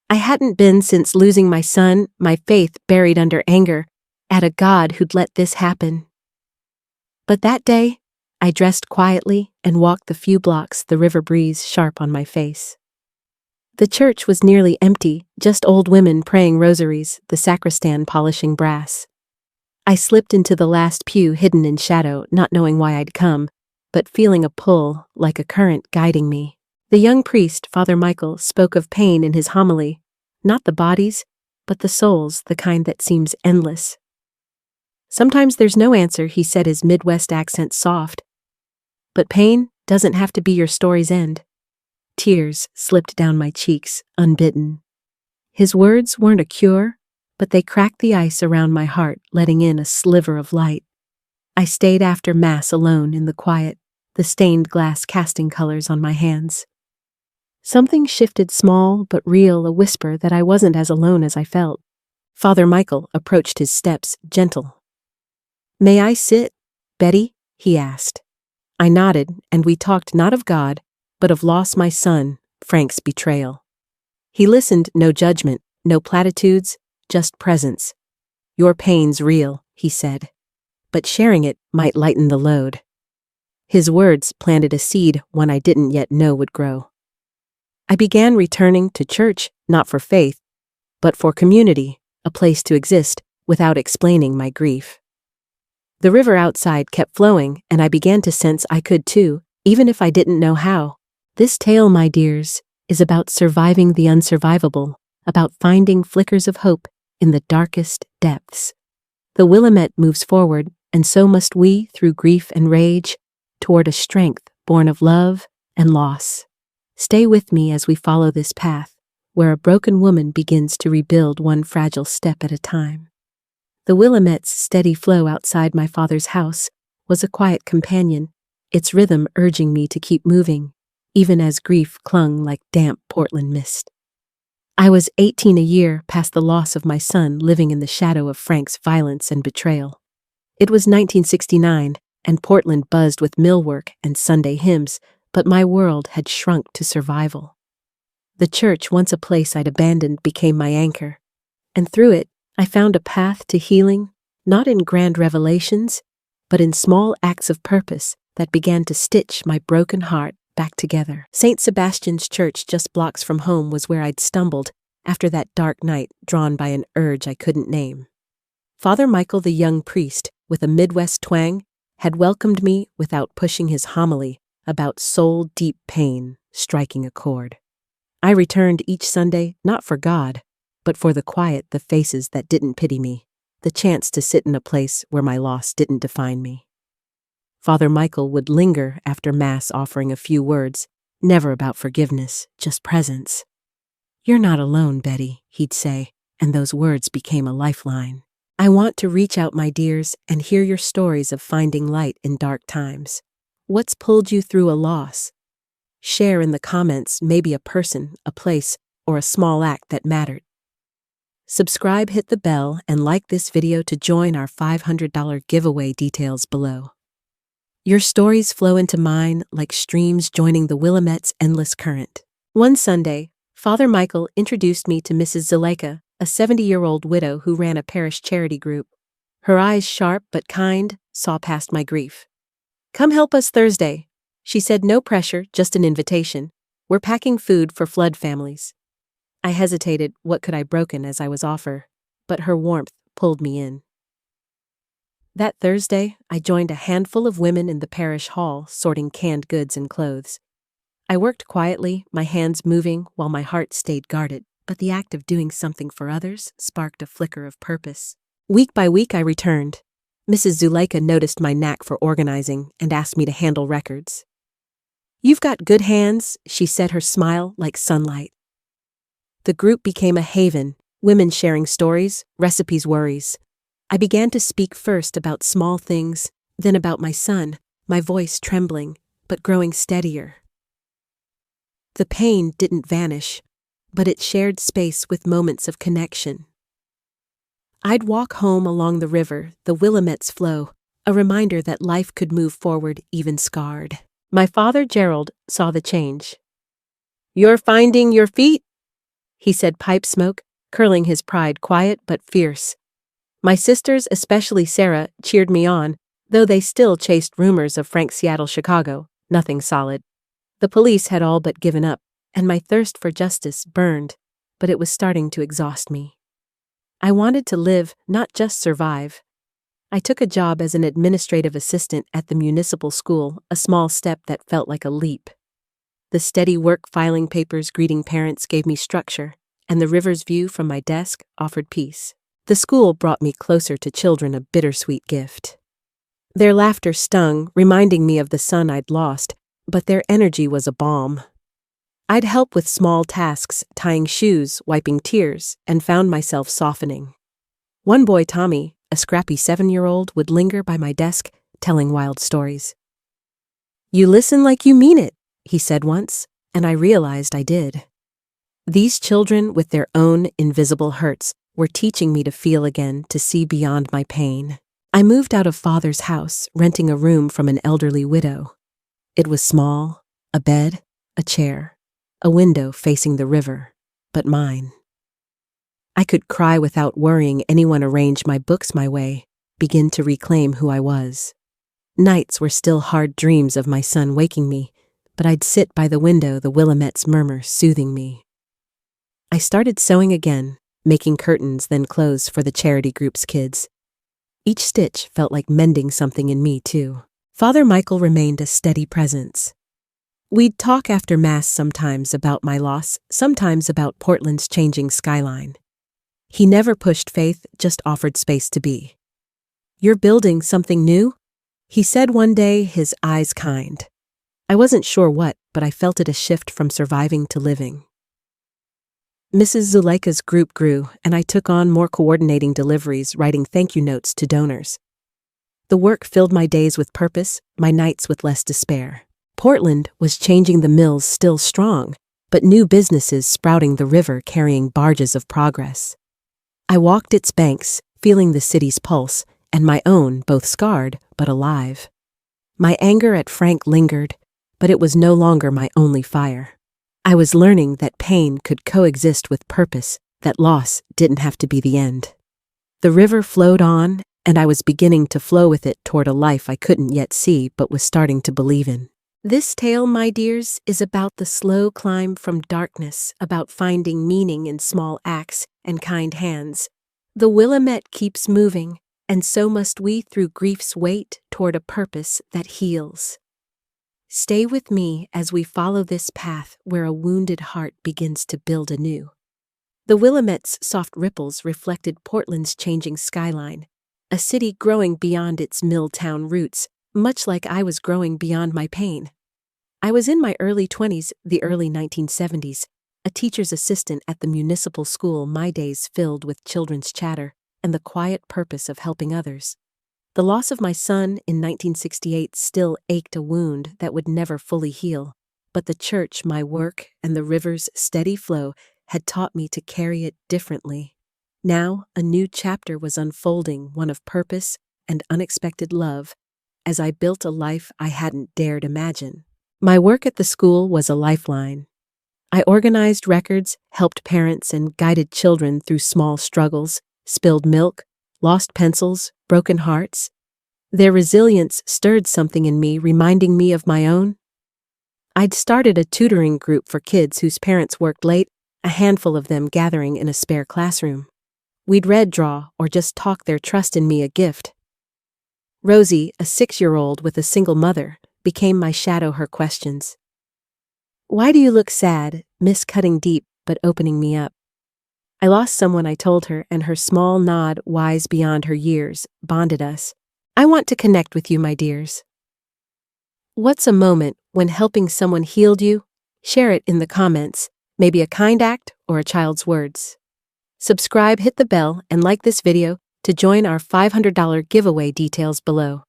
I hadn't been since losing my son, my faith buried under anger, at a God who'd let this happen. But that day, I dressed quietly and walked the few blocks, the river breeze sharp on my face. The church was nearly empty, just old women praying rosaries, the sacristan polishing brass. I slipped into the last pew, hidden in shadow, not knowing why I'd come, but feeling a pull, like a current guiding me. The young priest, Father Michael, spoke of pain in his homily, not the bodies, but the souls, the kind that seems endless. "Sometimes there's no answer," he said, his Midwest accent soft. "But pain doesn't have to be your story's end." Tears slipped down my cheeks, unbidden. His words weren't a cure, but they cracked the ice around my heart, letting in a sliver of light. I stayed after Mass alone in the quiet, the stained glass casting colors on my hands. Something shifted, small but real, a whisper that I wasn't as alone as I felt. Father Michael approached his steps, gentle. "May I sit, Betty?" he asked. I nodded, and we talked not of God, but of loss, my son, Frank's betrayal. He listened, no judgment, no platitudes, just presence. "Your pain's real," he said, "but sharing it might lighten the load." His words planted a seed one I didn't yet know would grow. I began returning to church, not for faith, but for community, a place to exist without explaining my grief. The river outside kept flowing, and I began to sense I could too, even if I didn't know how. This tale, my dears, is about surviving the unsurvivable, about finding flickers of hope in the darkest depths. The Willamette moves forward, and so must we, through grief and rage, toward a strength born of love and loss. Stay with me as we follow this path, where a broken woman begins to rebuild one fragile step at a time. The Willamette's steady flow outside my father's house was a quiet companion, its rhythm urging me to keep moving, even as grief clung like damp Portland mist. I was 18, a year past the loss of my son, living in the shadow of Frank's violence and betrayal. It was 1969, and Portland buzzed with millwork and Sunday hymns, but my world had shrunk to survival. The church, once a place I'd abandoned, became my anchor, and through it, I found a path to healing, not in grand revelations, but in small acts of purpose that began to stitch my broken heart back together. St. Sebastian's Church, just blocks from home, was where I'd stumbled after that dark night, drawn by an urge I couldn't name. Father Michael, the young priest, with a Midwest twang, had welcomed me without pushing his homily about soul-deep pain striking a chord. I returned each Sunday, not for God, but for the quiet, the faces that didn't pity me, the chance to sit in a place where my loss didn't define me. Father Michael would linger after Mass, offering a few words, never about forgiveness, just presence. "You're not alone, Betty," he'd say, and those words became a lifeline. "I want to reach out, my dears, and hear your stories of finding light in dark times. What's pulled you through a loss? Share in the comments, maybe a person, a place, or a small act that mattered. Subscribe, hit the bell, and like this video to join our $500 giveaway. Details below. Your stories flow into mine like streams joining the Willamette's endless current. One Sunday, Father Michael introduced me to Mrs. Zuleika, a 70-year-old widow who ran a parish charity group. Her eyes, sharp but kind, saw past my grief. "Come help us Thursday," she said. "No pressure, just an invitation. We're packing food for flood families." I hesitated, what could I broken as I was offer, but her warmth pulled me in. That Thursday, I joined a handful of women in the parish hall, sorting canned goods and clothes. I worked quietly, my hands moving while my heart stayed guarded, but the act of doing something for others sparked a flicker of purpose. Week by week I returned. Mrs. Zuleika noticed my knack for organizing and asked me to handle records. "You've got good hands," she said, her smile like sunlight. The group became a haven, women sharing stories, recipes, worries. I began to speak first about small things, then about my son, my voice trembling, but growing steadier. The pain didn't vanish, but it shared space with moments of connection. I'd walk home along the river, the Willamette's flow, a reminder that life could move forward even scarred. My father, Gerald, saw the change. "You're finding your feet?" he said, pipe smoke, curling his pride, quiet but fierce. My sisters, especially Sarah, cheered me on, though they still chased rumors of Frank's Seattle, Chicago, nothing solid. The police had all but given up, and my thirst for justice burned, but it was starting to exhaust me. I wanted to live, not just survive. I took a job as an administrative assistant at the municipal school, a small step that felt like a leap. The steady work filing papers, greeting parents gave me structure, and the river's view from my desk offered peace. The school brought me closer to children, a bittersweet gift. Their laughter stung, reminding me of the son I'd lost, but their energy was a balm. I'd help with small tasks, tying shoes, wiping tears, and found myself softening. One boy, Tommy, a scrappy 7-year-old, would linger by my desk, telling wild stories. "You listen like you mean it," he said once, and I realized I did. These children, with their own invisible hurts, were teaching me to feel again, to see beyond my pain. I moved out of Father's house, renting a room from an elderly widow. It was small, a bed, a chair, a window facing the river, but mine. I could cry without worrying anyone, arrange my books my way, begin to reclaim who I was. Nights were still hard dreams of my son waking me, but I'd sit by the window, the Willamette's murmur soothing me. I started sewing again, making curtains, then clothes for the charity group's kids. Each stitch felt like mending something in me, too. Father Michael remained a steady presence. We'd talk after Mass, sometimes about my loss, sometimes about Portland's changing skyline. He never pushed faith, just offered space to be. "You're building something new?" he said one day, his eyes kind. I wasn't sure what, but I felt it a shift from surviving to living. Mrs. Zuleika's group grew, and I took on more coordinating deliveries, writing thank you notes to donors. The work filled my days with purpose, my nights with less despair. Portland was changing, the mills still strong, but new businesses sprouting, the river carrying barges of progress. I walked its banks, feeling the city's pulse, and my own, both scarred but alive. My anger at Frank lingered, but it was no longer my only fire. I was learning that pain could coexist with purpose, that loss didn't have to be the end. The river flowed on, and I was beginning to flow with it toward a life I couldn't yet see but was starting to believe in. This tale, my dears, is about the slow climb from darkness, about finding meaning in small acts and kind hands. The Willamette keeps moving, and so must we through grief's weight toward a purpose that heals. Stay with me as we follow this path where a wounded heart begins to build anew. The Willamette's soft ripples reflected Portland's changing skyline, a city growing beyond its mill town roots, much like I was growing beyond my pain. I was in my early 20s, the early 1970s, a teacher's assistant at the municipal school, my days filled with children's chatter and the quiet purpose of helping others. The loss of my son in 1968 still ached, a wound that would never fully heal, but the church, my work, and the river's steady flow had taught me to carry it differently. Now, a new chapter was unfolding, one of purpose and unexpected love, as I built a life I hadn't dared imagine. My work at the school was a lifeline. I organized records, helped parents, and guided children through small struggles, spilled milk, lost pencils, broken hearts. Their resilience stirred something in me, reminding me of my own. I'd started a tutoring group for kids whose parents worked late, a handful of them gathering in a spare classroom. We'd read, draw, or just talk, their trust in me a gift. Rosie, a 6-year-old with a single mother, became my shadow, her questions. "Why do you look sad, Miss?" cutting deep but opening me up. I lost someone, I told her, and her small nod, wise beyond her years, bonded us. I want to connect with you, my dears. What's a moment when helping someone healed you? Share it in the comments, maybe a kind act or a child's words. Subscribe, hit the bell, and like this video to join our $500 giveaway, details below.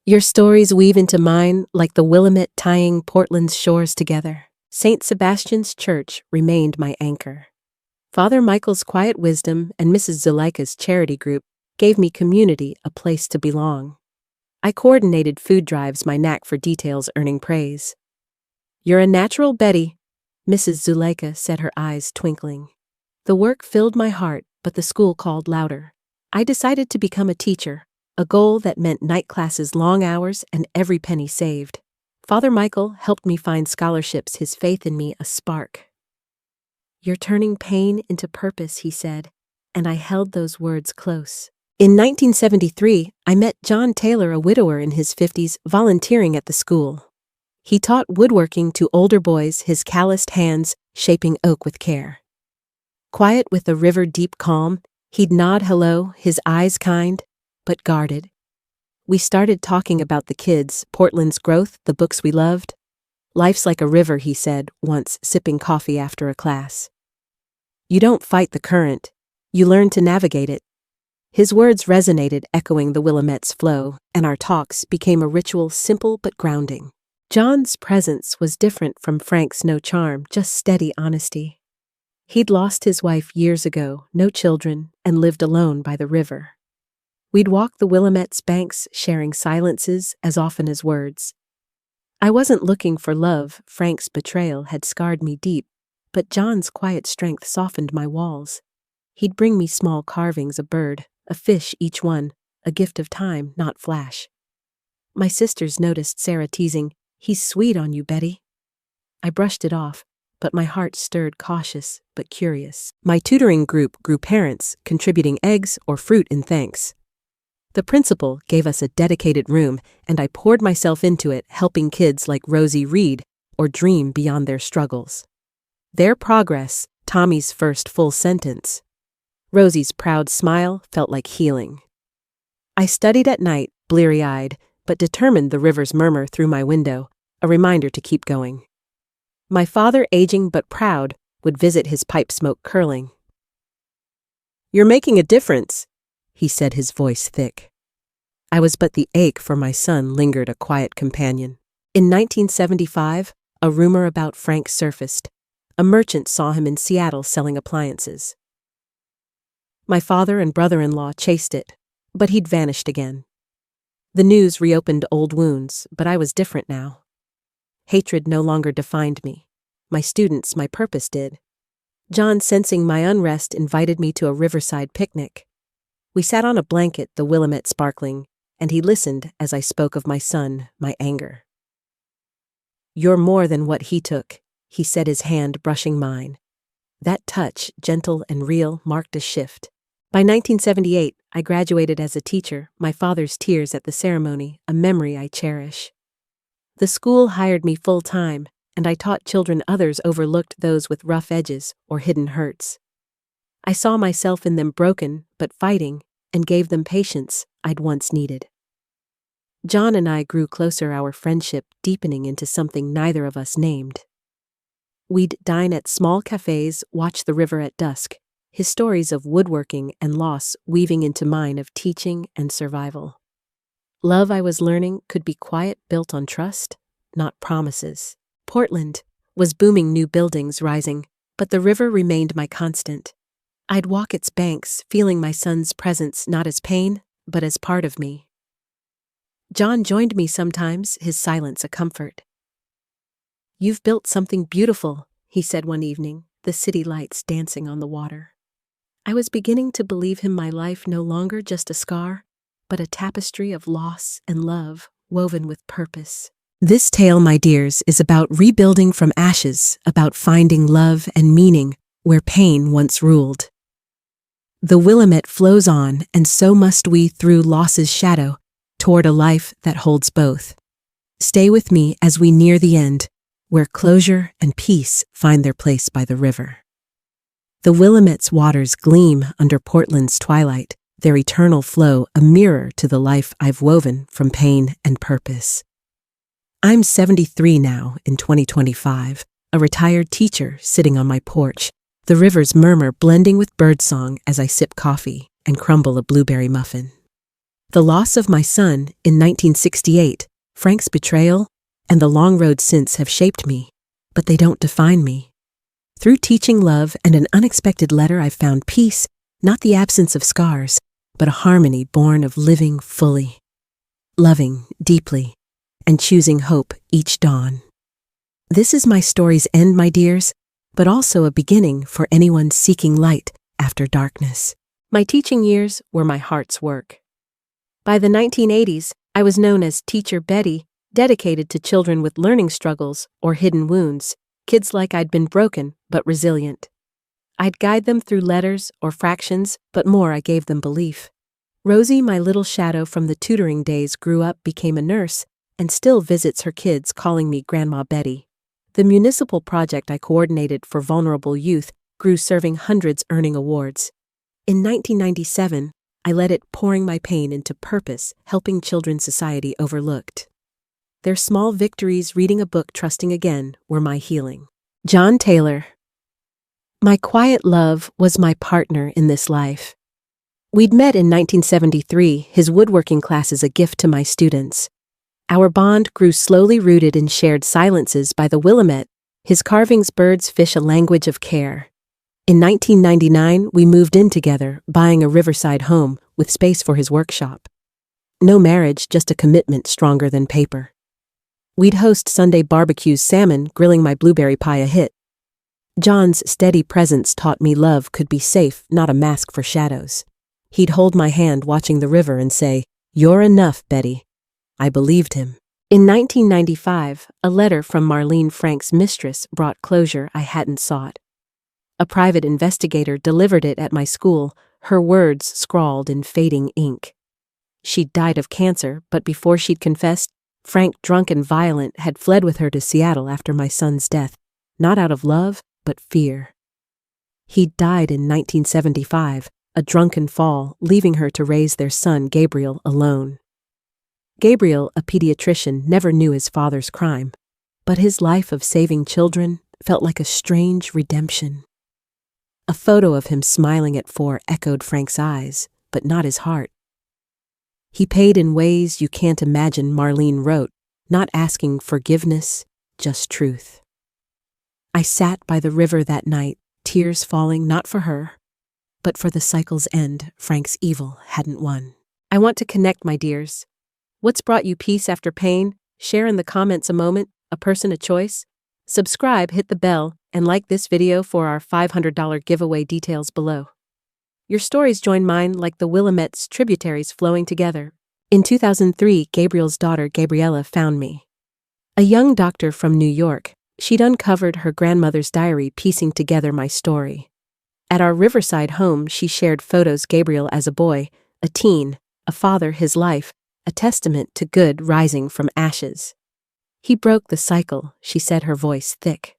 Your stories weave into mine like the Willamette tying Portland's shores together. St. Sebastian's Church remained my anchor. Father Michael's quiet wisdom and Mrs. Zuleika's charity group gave me community, a place to belong. I coordinated food drives, my knack for details earning praise. "You're a natural, Betty," Mrs. Zuleika said, her eyes twinkling. The work filled my heart, but the school called louder. I decided to become a teacher, a goal that meant night classes, long hours, and every penny saved. Father Michael helped me find scholarships, his faith in me a spark. "You're turning pain into purpose," he said, and I held those words close. In 1973, I met John Taylor, a widower in his 50s, volunteering at the school. He taught woodworking to older boys, his calloused hands shaping oak with care. Quiet with the river deep calm, he'd nod hello, his eyes kind, but guarded. We started talking about the kids, Portland's growth, the books we loved. "Life's like a river," he said once, sipping coffee after a class. "You don't fight the current, you learn to navigate it." His words resonated, echoing the Willamette's flow, and our talks became a ritual, simple but grounding. John's presence was different from Frank's, no charm, just steady honesty. He'd lost his wife years ago, no children, and lived alone by the river. We'd walk the Willamette's banks, sharing silences as often as words. I wasn't looking for love, Frank's betrayal had scarred me deep, but John's quiet strength softened my walls. He'd bring me small carvings, a bird, a fish, each one, a gift of time, not flash. My sisters noticed, Sarah teasing, "He's sweet on you, Betty." I brushed it off, but my heart stirred, cautious but curious. My tutoring group grew, parents contributing eggs or fruit in thanks. The principal gave us a dedicated room, and I poured myself into it, helping kids like Rosie read or dream beyond their struggles. Their progress, Tommy's first full sentence, Rosie's proud smile felt like healing. I studied at night, bleary-eyed, but determined the river's murmur through my window, a reminder to keep going. My father, aging but proud, would visit, his pipe smoke curling. "You're making a difference," he said, his voice thick. I was but the ache for my son lingered, a quiet companion. In 1975, a rumor about Frank surfaced. A merchant saw him in Seattle selling appliances. My father and brother-in-law chased it, but he'd vanished again. The news reopened old wounds, but I was different now. Hatred no longer defined me. My students, my purpose did. John, sensing my unrest, invited me to a riverside picnic. We sat on a blanket, the Willamette sparkling, and he listened as I spoke of my son, my anger. "You're more than what he took," he said, his hand brushing mine. That touch, gentle and real, marked a shift. By 1978, I graduated as a teacher, my father's tears at the ceremony, a memory I cherish. The school hired me full-time, and I taught children others overlooked, those with rough edges or hidden hurts. I saw myself in them, broken but fighting, and gave them patience I'd once needed. John and I grew closer, our friendship deepening into something neither of us named. We'd dine at small cafes, watch the river at dusk, his stories of woodworking and loss weaving into mine of teaching and survival. Love, I was learning, could be quiet, built on trust, not promises. Portland was booming, new buildings rising, but the river remained my constant. I'd walk its banks, feeling my son's presence not as pain, but as part of me. John joined me sometimes, his silence a comfort. "You've built something beautiful," he said one evening, the city lights dancing on the water. I was beginning to believe him, my life no longer just a scar, but a tapestry of loss and love woven with purpose. This tale, my dears, is about rebuilding from ashes, about finding love and meaning where pain once ruled. The Willamette flows on, and so must we, through loss's shadow, toward a life that holds both. Stay with me as we near the end, where closure and peace find their place by the river. The Willamette's waters gleam under Portland's twilight, their eternal flow a mirror to the life I've woven from pain and purpose. I'm 73 now, in 2025, a retired teacher sitting on my porch, the river's murmur blending with birdsong as I sip coffee and crumble a blueberry muffin. The loss of my son in 1968, Frank's betrayal, and the long road since have shaped me, but they don't define me. Through teaching love and an unexpected letter, I've found peace, not the absence of scars, but a harmony born of living fully, loving deeply, and choosing hope each dawn. This is my story's end, my dears, but also a beginning for anyone seeking light after darkness. My teaching years were my heart's work. By the 1980s, I was known as Teacher Betty, dedicated to children with learning struggles or hidden wounds, kids like I'd been broken but resilient. I'd guide them through letters or fractions, but more, I gave them belief. Rosie, my little shadow from the tutoring days, grew up, became a nurse, and still visits her kids, calling me Grandma Betty. The municipal project I coordinated for vulnerable youth grew, serving hundreds, earning awards. In 1997, I led it, pouring my pain into purpose, helping children society overlooked. Their small victories, reading a book, trusting again, were my healing. John Taylor. My quiet love was my partner in this life. We'd met in 1973, his woodworking class as a gift to my students. Our bond grew slowly, rooted in shared silences by the Willamette, his carvings, birds, fish, a language of care. In 1999, we moved in together, buying a riverside home with space for his workshop. No marriage, just a commitment stronger than paper. We'd host Sunday barbecues, salmon, grilling my blueberry pie a hit. John's steady presence taught me love could be safe, not a mask for shadows. He'd hold my hand watching the river and say, "You're enough, Betty." I believed him. In 1995, a letter from Marlene, Frank's mistress, brought closure I hadn't sought. A private investigator delivered it at my school, her words scrawled in fading ink. She'd died of cancer, but before she'd confessed, Frank, drunk and violent, had fled with her to Seattle after my son's death, not out of love, but fear. He'd died in 1975, a drunken fall, leaving her to raise their son Gabriel alone. Gabriel, a pediatrician, never knew his father's crime, but his life of saving children felt like a strange redemption. A photo of him smiling at 4 echoed Frank's eyes, but not his heart. He paid in ways you can't imagine, Marlene wrote, not asking forgiveness, just truth. I sat by the river that night, tears falling not for her, but for the cycle's end. Frank's evil hadn't won. I want to connect, my dears. What's brought you peace after pain? Share in the comments a moment, a person, a choice. Subscribe, hit the bell, and like this video for our $500 giveaway, details below. Your stories join mine like the Willamette's tributaries flowing together. In 2003, Gabriel's daughter Gabriella found me. A young doctor from New York, she'd uncovered her grandmother's diary, piecing together my story. At our Riverside home, she shared photos: Gabriel as a boy, a teen, a father, his life, a testament to good rising from ashes. He broke the cycle, she said, her voice thick.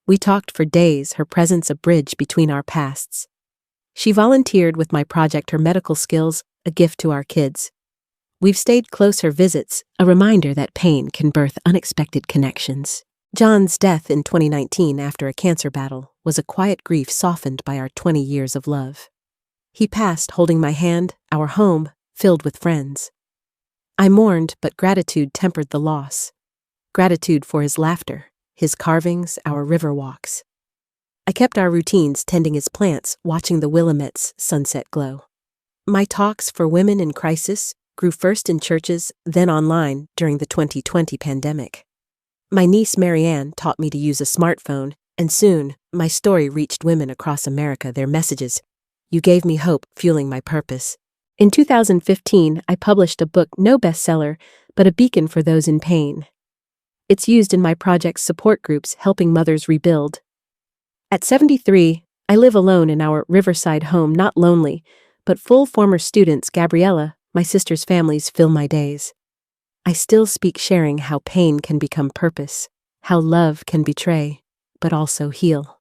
We talked for days, her presence a bridge between our pasts. She volunteered with my project, her medical skills, a gift to our kids. We've stayed close, her visits, a reminder that pain can birth unexpected connections. John's death in 2019 after a cancer battle was a quiet grief softened by our 20 years of love. He passed holding my hand, our home filled with friends. I mourned, but gratitude tempered the loss. Gratitude for his laughter, his carvings, our river walks. I kept our routines, tending his plants, watching the Willamette's sunset glow. My talks for women in crisis grew first in churches, then online during the 2020 pandemic. My niece Marianne taught me to use a smartphone, and soon my story reached women across America, their messages. You gave me hope, fueling my purpose. In 2015, I published a book, no bestseller, but a beacon for those in pain. It's used in my project's support groups, helping mothers rebuild. At 73, I live alone in our Riverside home, not lonely, but full. Former students, Gabriella, my sister's families fill my days. I still speak, sharing how pain can become purpose, how love can betray, but also heal.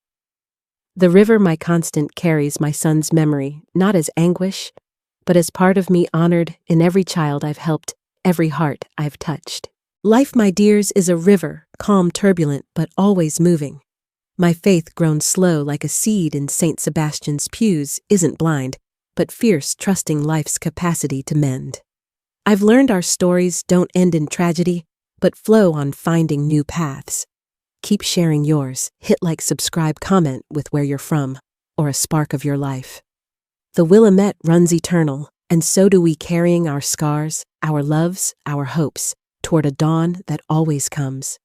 The river, my constant, carries my son's memory, not as anguish, but as part of me, honored in every child I've helped, every heart I've touched. Life, my dears, is a river, calm, turbulent, but always moving. My faith, grown slow like a seed in St. Sebastian's pews, isn't blind, but fierce, trusting life's capacity to mend. I've learned our stories don't end in tragedy, but flow on, finding new paths. Keep sharing yours. Hit like, subscribe, comment with where you're from, or a spark of your life. The Willamette runs eternal, and so do we, carrying our scars, our loves, our hopes, toward a dawn that always comes.